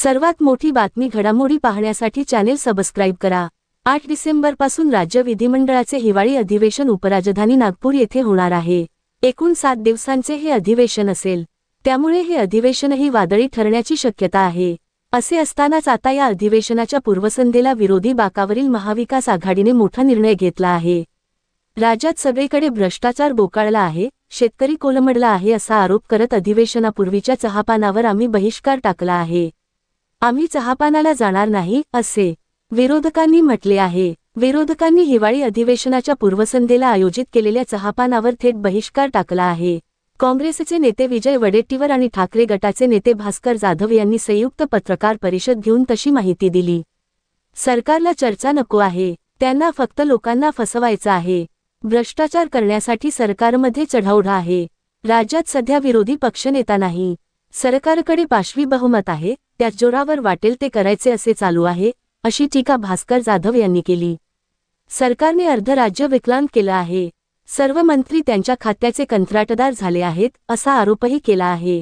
सर्वात मोठी बातमी घडामोडी पाहण्यासाठी चॅनेल सबस्क्राईब करा। 8 डिसेंबरपासून राज्य विधिमंडळाचे हिवाळी अधिवेशन उपराजधानी नागपूर येथे होणार आहे। एकूण 7 दिवसांचे हे अधिवेशन असेल, त्यामुळे हे अधिवेशनही वादळी ठरण्याची शक्यता आहे। असे असतानाच आता या अधिवेशनाच्या पूर्वसंध्येला विरोधी बाकावरील महाविकास आघाडीने मोठा निर्णय घेतला आहे। राज्यात सगळीकडे भ्रष्टाचार बोकाळला आहे, शेतकरी कोलमडला आहे असा आरोप करत अधिवेशनापूर्वीच्या चहापानावर आम्ही बहिष्कार टाकला आहे। आम्ही चहापानाला जाणार नाही असे विरोधकांनी म्हटले आहे। विरोधकांनी हिवाळी अधिवेशनाच्या पूर्वसंध्येला आयोजित केलेल्या चहापानावर थेट बहिष्कार टाकला आहे। काँग्रेसचे नेते विजय वडेट्टीवार आणि ठाकरे गटाचे नेते भास्कर जाधव यांनी संयुक्त पत्रकार परिषद घेऊन तशी माहिती दिली। सरकारला चर्चा नको आहे, त्यांना फक्त लोकांना फसवायचं आहे। भ्रष्टाचार करण्यासाठी सरकारमध्ये चढाओढ आहे। राज्यात सध्या विरोधी पक्षनेता नाही, सरकारकडे पाशवी बहुमत आहे, त्याच जोरावर वाटेल ते करायचे असे चालू आहे, अशी टीका भास्कर जाधव यांनी केली। सरकारने अर्ध राज्य विकलांग केलं आहे, सर्व मंत्री त्यांच्या खात्याचे कंत्राटदार झाले आहेत असा आरोपही केला आहे।